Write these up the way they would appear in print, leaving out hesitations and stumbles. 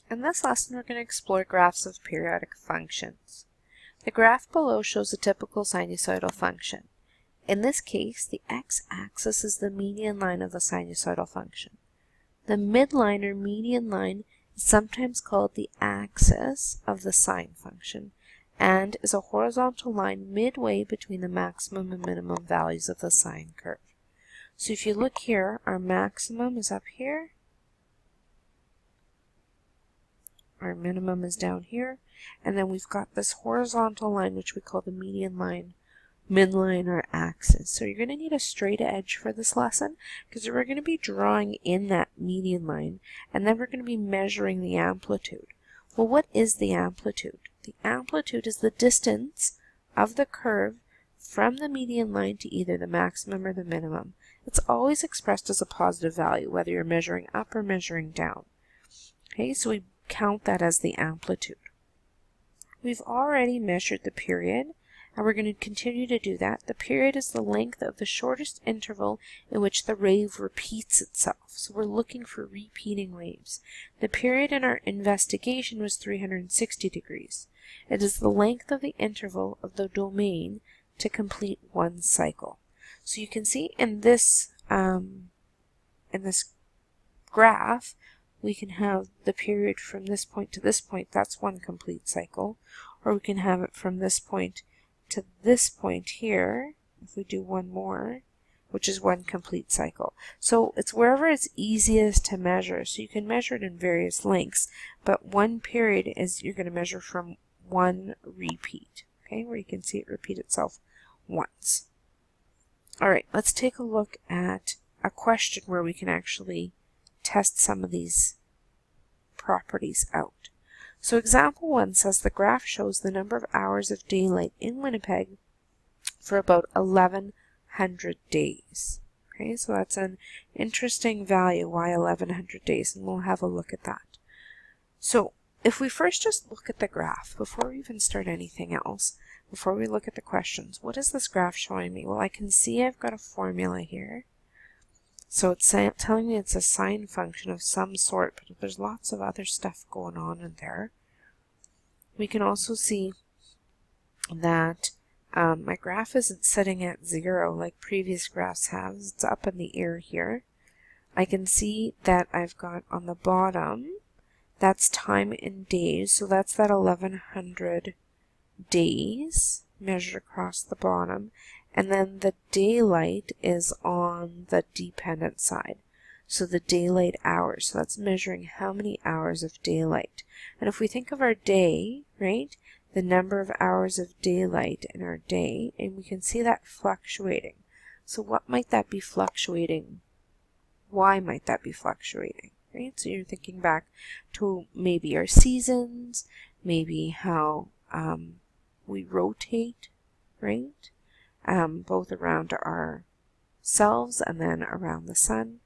In this lesson, we're going to explore graphs of periodic functions. The graph below shows a typical sinusoidal function. In this case, the x-axis is the median line of the sinusoidal function. The midline or median line is sometimes called the axis of the sine function and is a horizontal line midway between the maximum and minimum values of the sine curve. So if you look here, our maximum is up here. Our minimum is down here, and then we've got this horizontal line which we call the median line, midline, or axis. So you're going to need a straight edge for this lesson because we're going to be drawing in that median line, and then we're going to be measuring the amplitude. Well, what is the amplitude? The amplitude is the distance of the curve from the median line to either the maximum or the minimum. It's always expressed as a positive value, whether you're measuring up or measuring down. Okay, so we count that as the amplitude. We've already measured the period, and we're going to continue to do that. The period is the length of the shortest interval in which the wave repeats itself. So we're looking for repeating waves. The period in our investigation was 360 degrees. It is the length of the interval of the domain to complete one cycle. So you can see in this graph, we can have the period from this point to this point, that's one complete cycle, or we can have it from this point to this point here, if we do one more, which is one complete cycle. So it's wherever it's easiest to measure, so you can measure it in various lengths, but one period is you're going to measure from one repeat, okay, where you can see it repeat itself once. Alright, let's take a look at a question where we can actually test some of these properties out. So example 1 says the graph shows the number of hours of daylight in Winnipeg for about 1100 days. Okay, so that's an interesting value. Why 1100 days? And we'll have a look at that. So if we first just look at the graph before we even start anything else, before we look at the questions, what is this graph showing me? Well, I can see I've got a formula here. So it's telling me it's a sine function of some sort, but there's lots of other stuff going on in there. We can also see that my graph isn't sitting at 0 like previous graphs have. It's up in the air here. I can see that I've got on the bottom, that's time in days, so that's that 1100 days measured across the bottom. And then the daylight is on the dependent side. So the daylight hours, so that's measuring how many hours of daylight. And if we think of our day, right, the number of hours of daylight in our day, and we can see that fluctuating. So what might that be fluctuating? Why might that be fluctuating, right? So you're thinking back to maybe our seasons, maybe how we rotate, right? Both around ourselves and then around the sun.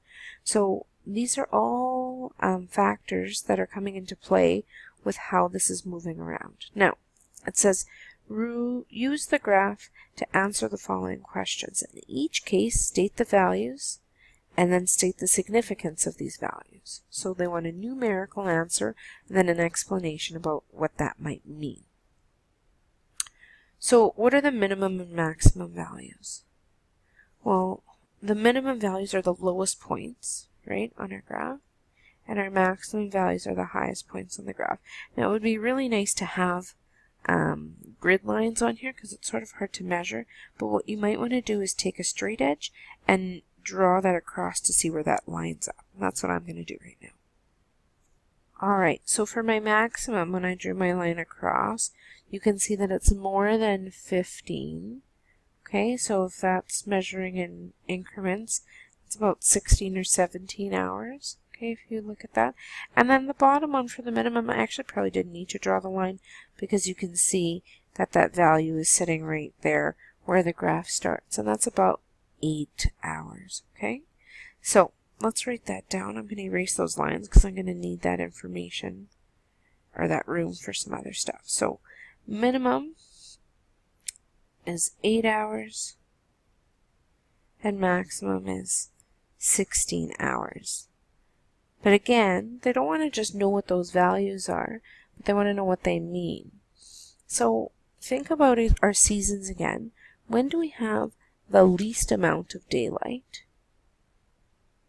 So these are all factors that are coming into play with how this is moving around. Now, it says, use the graph to answer the following questions. In each case, state the values and then state the significance of these values. So they want a numerical answer and then an explanation about what that might mean. So what are the minimum and maximum values? Well, the minimum values are the lowest points, right, on our graph, and our maximum values are the highest points on the graph. Now, it would be really nice to have grid lines on here because it's sort of hard to measure, but what you might want to do is take a straight edge and draw that across to see where that lines up. And that's what I'm going to do right now. Alright, so for my maximum, when I drew my line across, you can see that it's more than 15. Okay, so if that's measuring in increments, it's about 16 or 17 hours. Okay, if you look at that. And then the bottom one for the minimum, I actually probably didn't need to draw the line because you can see that that value is sitting right there where the graph starts. And that's about 8 hours. Okay, so let's write that down. I'm going to erase those lines because I'm going to need that information or that room for some other stuff. So minimum is 8 hours and maximum is 16 hours. But again, they don't want to just know what those values are, but they want to know what they mean. So think about our seasons again. When do we have the least amount of daylight,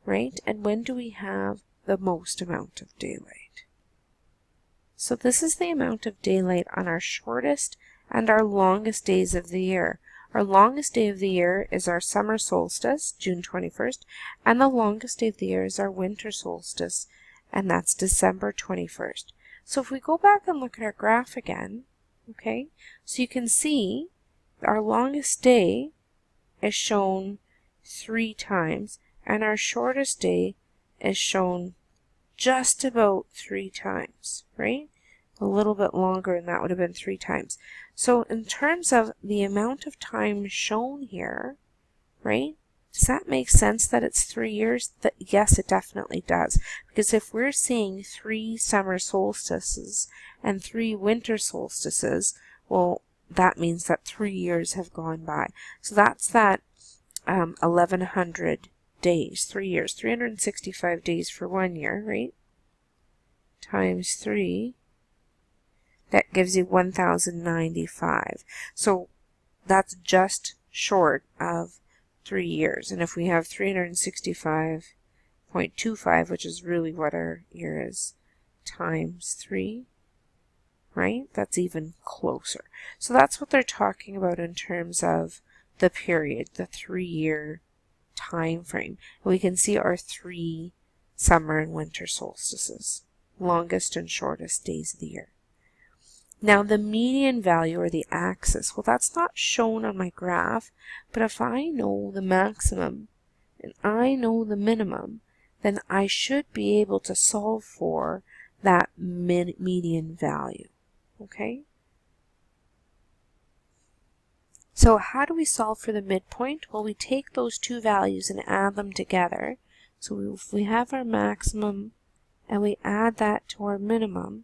right? And when do we have the most amount of daylight? So this is the amount of daylight on our shortest and our longest days of the year. Our longest day of the year is our summer solstice, June 21st, and the longest day of the year is our winter solstice, and that's December 21st. So if we go back and look at our graph again, okay, so you can see our longest day is shown 3 times, and our shortest day is shown just about 3 times, right? A little bit longer, and that would have been 3 times. So in terms of the amount of time shown here, right, does that make sense that it's 3 years? Yes, it definitely does. Because if we're seeing 3 summer solstices and 3 winter solstices, well, that means that 3 years have gone by. So that's that 1100 days, 3 years, 365 days for 1 year, right? Times 3. That gives you 1095. So that's short of 3 years. And if we have 365.25, which is really what our year is, times 3, right? That's even closer. So that's what they're talking about in terms of the period, the 3-year time frame. And we can see our 3 summer and winter solstices, longest and shortest days of the year. Now the median value, or the axis, well, that's not shown on my graph, but if I know the maximum and I know the minimum, then I should be able to solve for that median value, okay? So how do we solve for the midpoint? Well, we take those 2 values and add them together. So if we have our maximum and we add that to our minimum,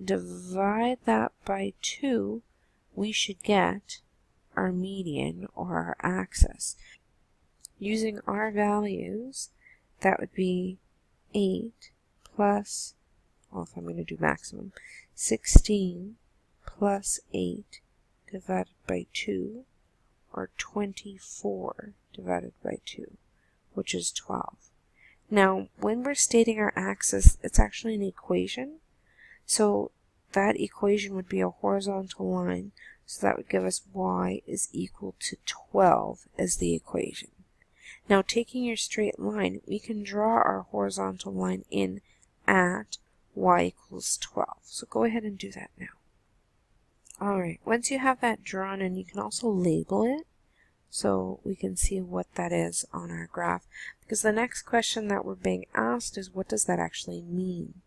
divide that by 2, we should get our median, or our axis. Using our values, that would be 8 plus, well, if I'm going to do maximum, 16 plus 8 divided by 2, or 24 divided by 2, which is 12. Now, when we're stating our axis, it's actually an equation. So that equation would be a horizontal line, so that would give us y is equal to 12 as the equation. Now taking your straight line, we can draw our horizontal line in at y equals 12. So go ahead and do that now. Alright, once you have that drawn in, you can also label it so we can see what that is on our graph. Because the next question that we're being asked is, what does that actually mean?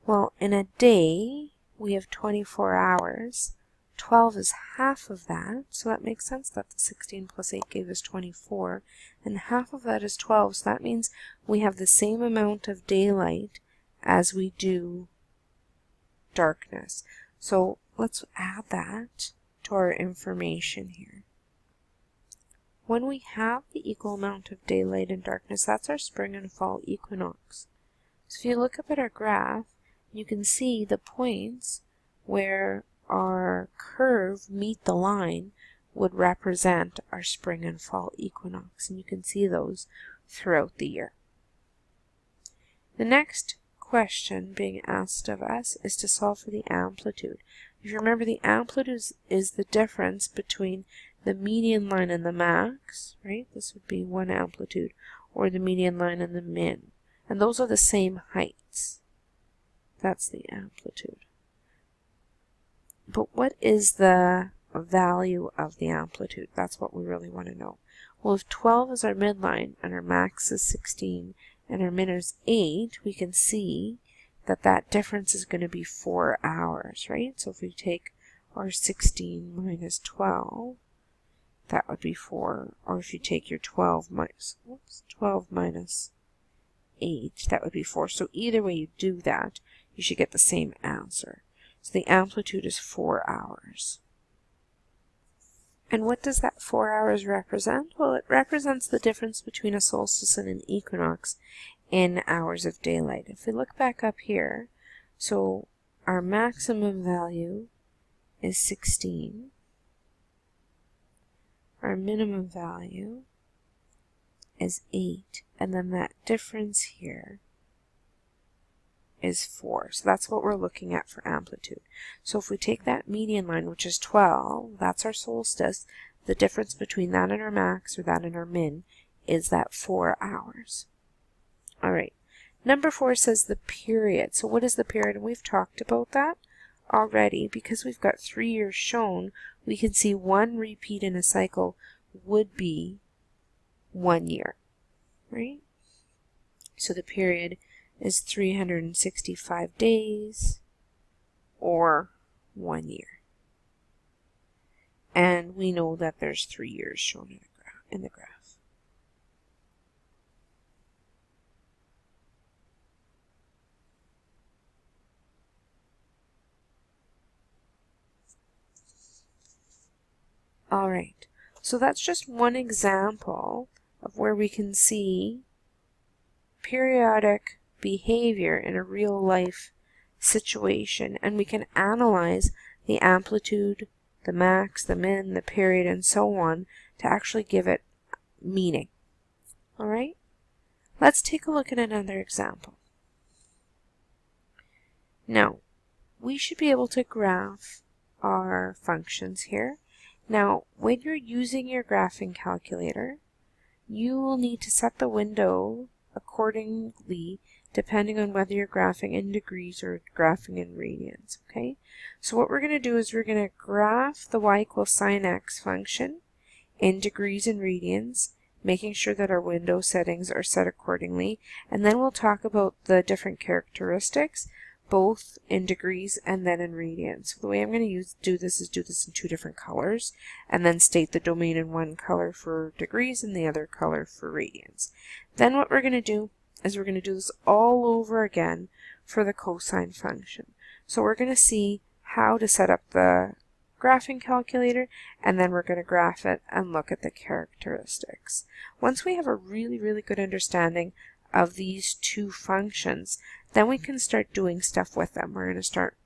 Well, in a day, we have 24 hours. 12 is half of that, so that makes sense that the 16 plus 8 gave us 24, and half of that is 12, so that means we have the same amount of daylight as we do darkness. So let's add that to our information here. When we have the equal amount of daylight and darkness, that's our spring and fall equinox. So if you look up at our graph, you can see the points where our curve meet the line would represent our spring and fall equinox, and you can see those throughout the year. The next question being asked of us is to solve for the amplitude. If you remember, the amplitude is the difference between the median line and the max, right? This would be one amplitude, or the median line and the min. And those are the same heights. That's the amplitude. But what is the value of the amplitude? That's what we really want to know. Well, if 12 is our midline and our max is 16 and our min is 8, we can see that that difference is going to be 4 hours, right? So if we take our 16 minus 12, that would be 4. Or if you take your 12 minus 8, that would be 4. So either way you do that, you should get the same answer. So the amplitude is 4 hours. And what does that 4 hours represent? Well, it represents the difference between a solstice and an equinox in hours of daylight. If we look back up here, so our maximum value is 16. Our minimum value is 8. And then that difference here is 4. So that's what we're looking at for amplitude. So if we take that median line, which is 12, that's our solstice, the difference between that and our max or that and our min is that 4 hours. All right. Number 4 says the period. So what is the period? And we've talked about that already. Because we've got 3 years shown, we can see one repeat in a cycle would be 1 year, right? So the period is 365 days or 1 year. And we know that there's 3 years shown in the graph. All right, so that's just one example of where we can see periodic behavior in a real life situation, and we can analyze the amplitude, the max, the min, the period, and so on to actually give it meaning. All right, let's take a look at another example. Now, we should be able to graph our functions here. Now, when you're using your graphing calculator, you will need to set the window accordingly depending on whether you're graphing in degrees or graphing in radians, okay? So what we're going to do is we're going to graph the y equals sine x function in degrees and radians, making sure that our window settings are set accordingly, and then we'll talk about the different characteristics, both in degrees and then in radians. So the way I'm going to do this in 2 different colors, and then state the domain in one color for degrees and the other color for radians. Then what we're going to do is we're going to do this all over again for the cosine function. So we're going to see how to set up the graphing calculator, and then we're going to graph it and look at the characteristics. Once we have a really good understanding of these 2 functions, then we can start doing stuff with them. We're going to start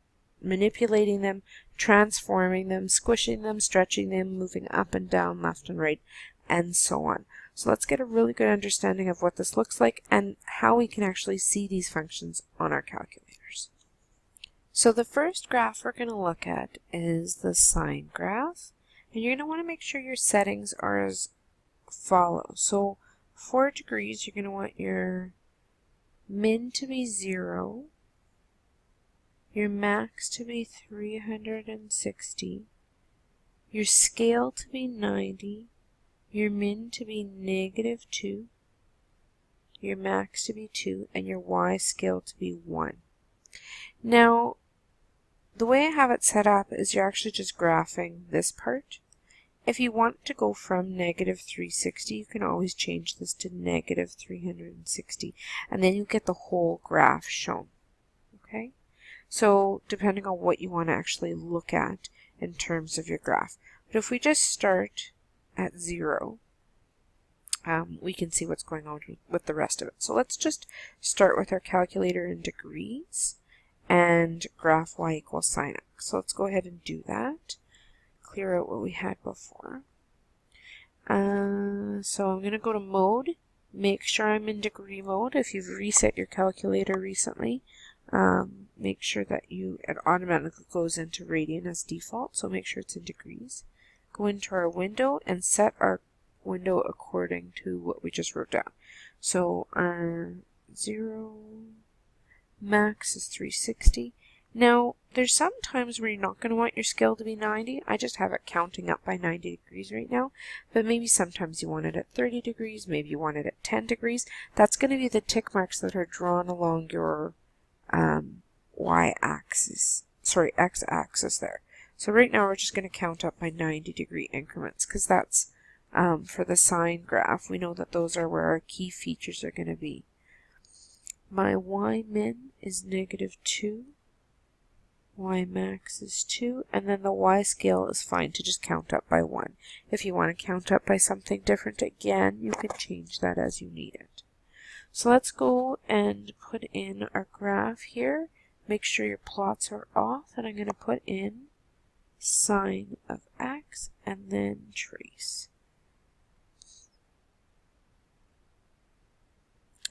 manipulating them, transforming them, squishing them, stretching them, moving up and down, left and right, and so on. So let's get a really good understanding of what this looks like and how we can actually see these functions on our calculators. So the first graph we're going to look at is the sine graph, and you're going to want to make sure your settings are as follows. So 4 degrees, you're going to want your min to be 0, your max to be 360, your scale to be 90, your min to be -2, your max to be 2, and your y scale to be 1. Now, the way I have it set up is you're actually just graphing this part. If you want to go from -360, you can always change this to -360, and then you get the whole graph shown, okay? So depending on what you want to actually look at in terms of your graph. But if we just start at 0, we can see what's going on with the rest of it. So let's just start with our calculator in degrees and graph y equals sine x. So let's go ahead and do that. Clear out what we had before. So I'm going to go to mode, make sure I'm in degree mode. If you've reset your calculator recently, make sure that it automatically goes into radian as default, so make sure it's in degrees. Go into our window and set our window according to what we just wrote down. So our 0 max is 360. Now, there's some times where you're not going to want your scale to be 90. I just have it counting up by 90 degrees right now. But maybe sometimes you want it at 30 degrees. Maybe you want it at 10 degrees. That's going to be the tick marks that are drawn along your x-axis there. So right now we're just going to count up by 90-degree increments because that's for the sine graph. We know that those are where our key features are going to be. My y min is -2. Y max is 2, and then the y scale is fine to just count up by 1. If you want to count up by something different again, you can change that as you need it. So let's go and put in our graph here. Make sure your plots are off, and I'm going to put in sine of x and then trace.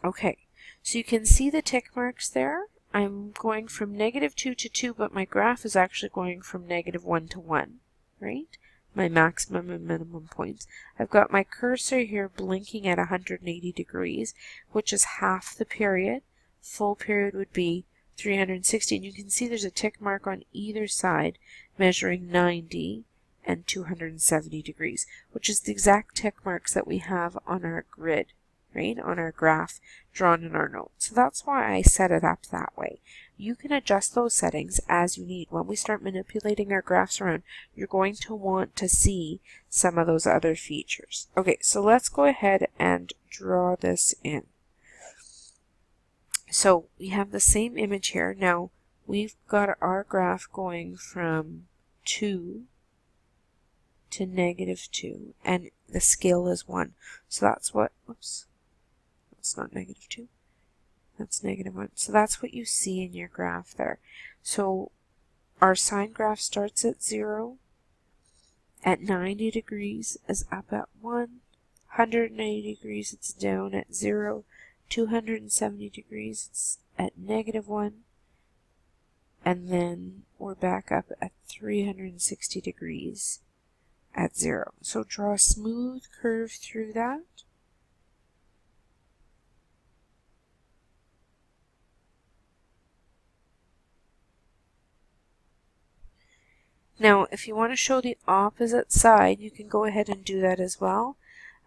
Okay, so you can see the tick marks there. I'm going from -2 to 2, but my graph is actually going from -1 to 1, right? My maximum and minimum points. I've got my cursor here blinking at 180 degrees, which is half the period. Full period would be 360, and you can see there's a tick mark on either side measuring 90 and 270 degrees, which is the exact tick marks that we have on our grid, right, on our graph drawn in our notes. So that's why I set it up that way. You can adjust those settings as you need. When we start manipulating our graphs around, you're going to want to see some of those other features. Okay, so let's go ahead and draw this in. So we have the same image here. Now we've got our graph going from 2 to -2, and the scale is 1. So that's what, oops, that's not -2. That's -1. So that's what you see in your graph there. So our sine graph starts at 0. At 90 degrees is up at 1. 180 degrees it's down at 0. 270 degrees it's at -1. And then we're back up at 360 degrees at 0. So draw a smooth curve through that. Now, if you want to show the opposite side, you can go ahead and do that as well.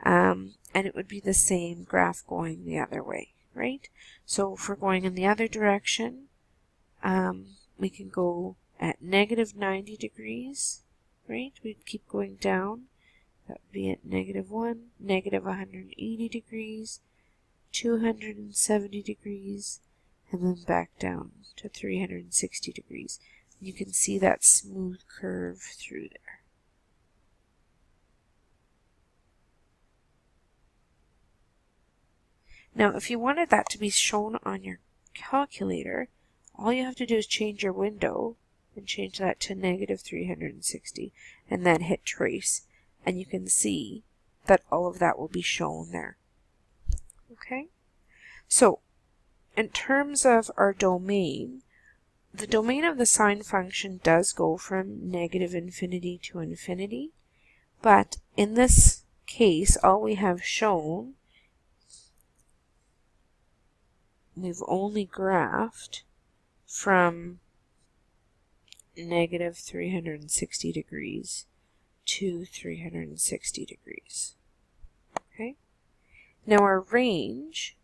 And it would be the same graph going the other way, right? So if we're going in the other direction, we can go at -90 degrees, right? We'd keep going down. That would be at -1, -180 degrees, 270 degrees, and then back down to 360 degrees. You can see that smooth curve through there. Now, if you wanted that to be shown on your calculator, all you have to do is change your window and change that to -360 and then hit trace, and you can see that all of that will be shown there. Okay? So, in terms of our domain, the domain of the sine function does go from -infinity to infinity, but in this case, all we have shown, we've only graphed from -360 degrees to 360 degrees. Okay? Now our range,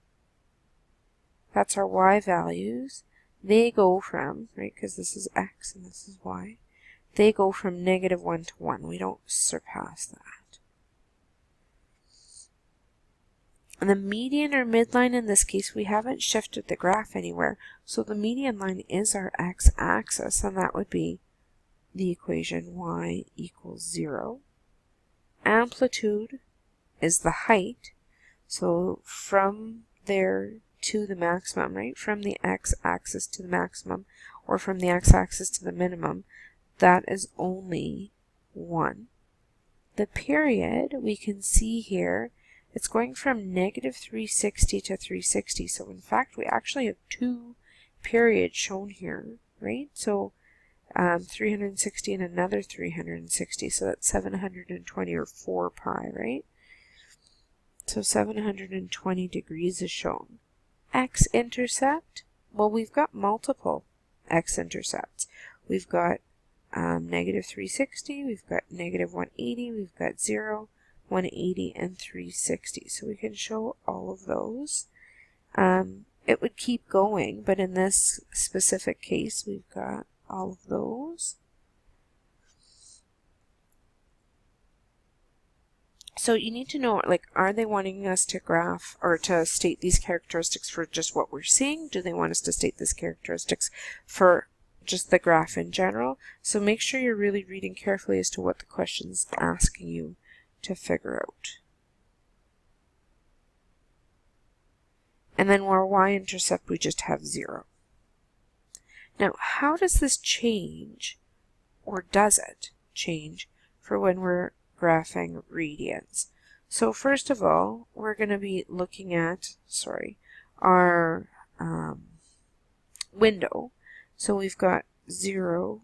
that's our y values, they go from, right, because this is x and this is y, they go from -1 to 1. We don't surpass that. And the median or midline in this case, we haven't shifted the graph anywhere, so the median line is our x-axis, and that would be the equation y equals 0. Amplitude is the height, so from there to the maximum, right, from the x-axis to the maximum, or from the x-axis to the minimum, that is only 1. The period, we can see here, it's going from -360 to 360. So in fact, we actually have 2 periods shown here, right? So 360 and another 360. So that's 720 or 4 pi, right? So 720 degrees is shown. X-intercept, well, we've got multiple x-intercepts. We've got -360, we've got -180, we've got 0, 180, and 360. So we can show all of those. It would keep going, but in this specific case, we've got all of those. So you need to know, like, are they wanting us to graph or to state these characteristics for just what we're seeing? Do they want us to state these characteristics for just the graph in general? So make sure you're really reading carefully as to what the question's asking you to figure out. And then our y-intercept, we just have 0. Now, how does this change, or does it change, for when we're graphing radians? So first of all, we're going to be looking at, our window. So we've got 0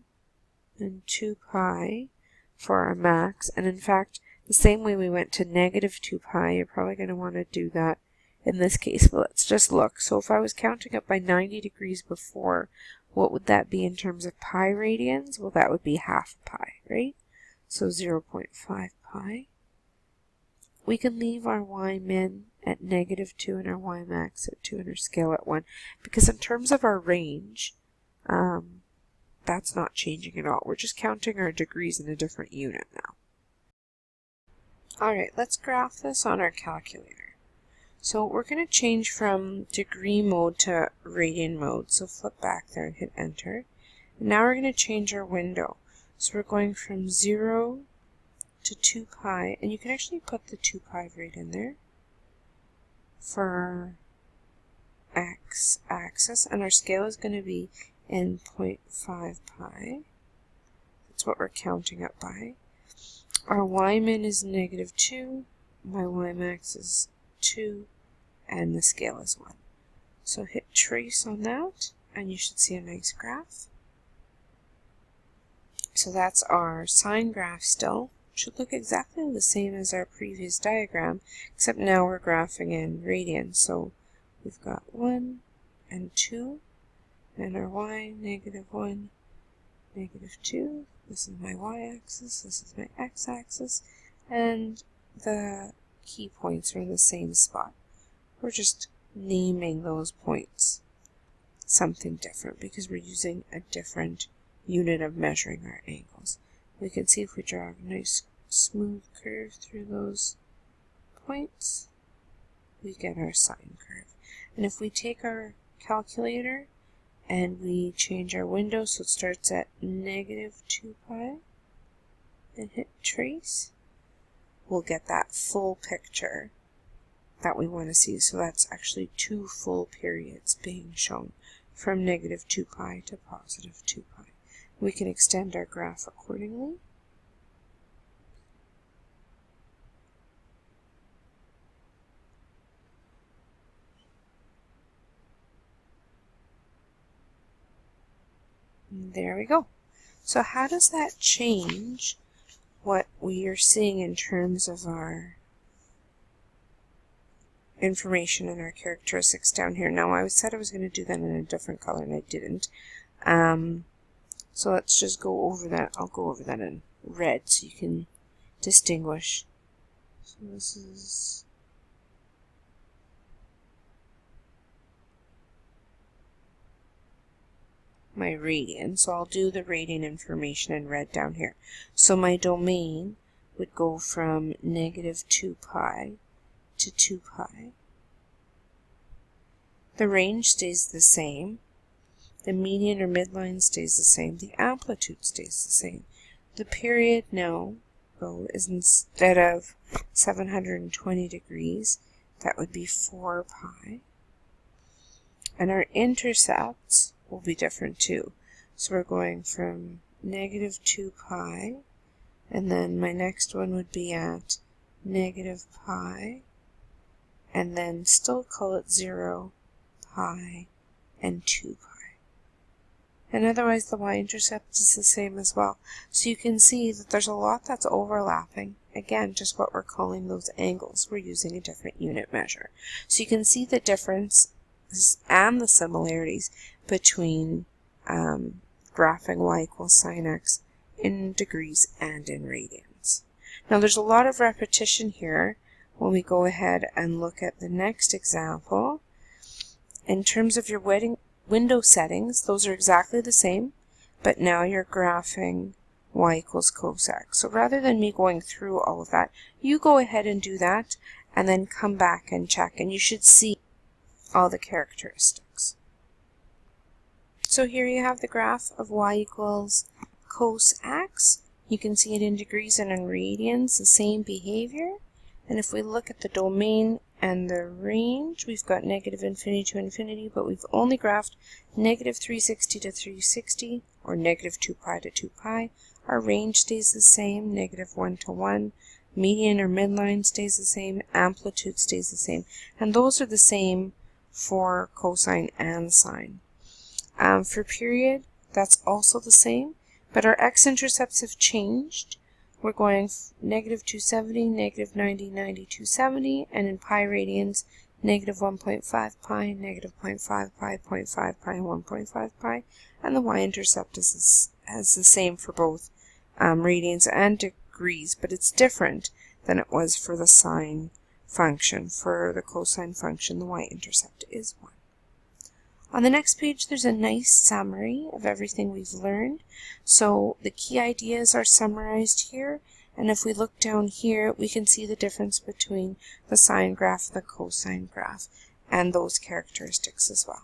and 2 pi for our max. And in fact, the same way we went to negative 2 pi, you're probably going to want to do that in this case. But let's just look. So if I was counting up by 90 degrees before, what would that be in terms of pi radians? Well, that would be half pi, right? So 0.5 pi. We can leave our y min at negative 2 and our y max at 2 and our scale at 1, because in terms of our range, that's not changing at all. We're just counting our degrees in a different unit now. Alright, let's graph this on our calculator. So we're going to change from degree mode to radian mode. So flip back there and hit enter. And now we're going to change our window. So we're going from 0 to 2 pi, and you can actually put the 2 pi right in there for our x-axis, and our scale is going to be in 0.5 pi. That's what we're counting up by. Our y min is negative 2, my y max is 2, and the scale is 1. So hit trace on that, and you should see a nice graph. So that's our sine graph still. Should look exactly the same as our previous diagram, except now we're graphing in radians. So we've got 1 and 2, and our y, negative 1, negative 2. This is my y-axis, this is my x-axis, and the key points are in the same spot. We're just naming those points something different because we're using a different unit of measuring our angles. We can see if we draw a nice smooth curve through those points, we get our sine curve. And if we take our calculator and we change our window so it starts at negative 2 pi and hit trace, we'll get that full picture that we want to see. So that's actually 2 full periods being shown from negative 2 pi to positive 2 pi. We can extend our graph accordingly. And there we go. So how does that change what we are seeing in terms of our information and our characteristics down here? Now, I said I was going to do that in a different color, and I didn't. So let's just go over that. I'll go over that in red so you can distinguish. So this is my radian. So I'll do the radian information in red down here. So my domain would go from negative 2 pi to 2 pi. The range stays the same. The median or midline stays the same. The amplitude stays the same. The period now, though, is instead of 720 degrees, that would be 4 pi. And our intercepts will be different too. So we're going from negative 2 pi, and then my next one would be at negative pi, and then still call it 0, pi, and 2 pi. And otherwise the y-intercept is the same as well. So you can see that there's a lot that's overlapping. Again, just what we're calling those angles. We're using a different unit measure. So you can see the difference and the similarities between graphing y equals sine x in degrees and in radians. Now there's a lot of repetition here when we go ahead and look at the next example. In terms of your window settings, those are exactly the same, but now you're graphing y equals cos x. So rather than me going through all of that, you go ahead and do that and then come back and check, and you should see all the characteristics. So here you have the graph of y equals cos x. You can see it in degrees and in radians, the same behavior. And if we look at the domain And the range, we've got negative infinity to infinity, but we've only graphed negative 360 to 360, or negative 2 pi to 2 pi. Our range stays the same, negative 1 to 1. Median or midline stays the same. Amplitude stays the same. And those are the same for cosine and sine. For period, that's also the same, but our x-intercepts have changed. We're going negative 270, negative 90, 90, 270, and in pi radians, negative 1.5 pi, negative 0.5 pi, 0.5 pi, and 1.5 pi. And the y-intercept is the same for both radians and degrees, but it's different than it was for the sine function. For the cosine function, the y-intercept is 1. On the next page, there's a nice summary of everything we've learned. So the key ideas are summarized here, and if we look down here, we can see the difference between the sine graph and the cosine graph, and those characteristics as well.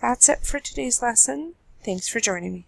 That's it for today's lesson. Thanks for joining me.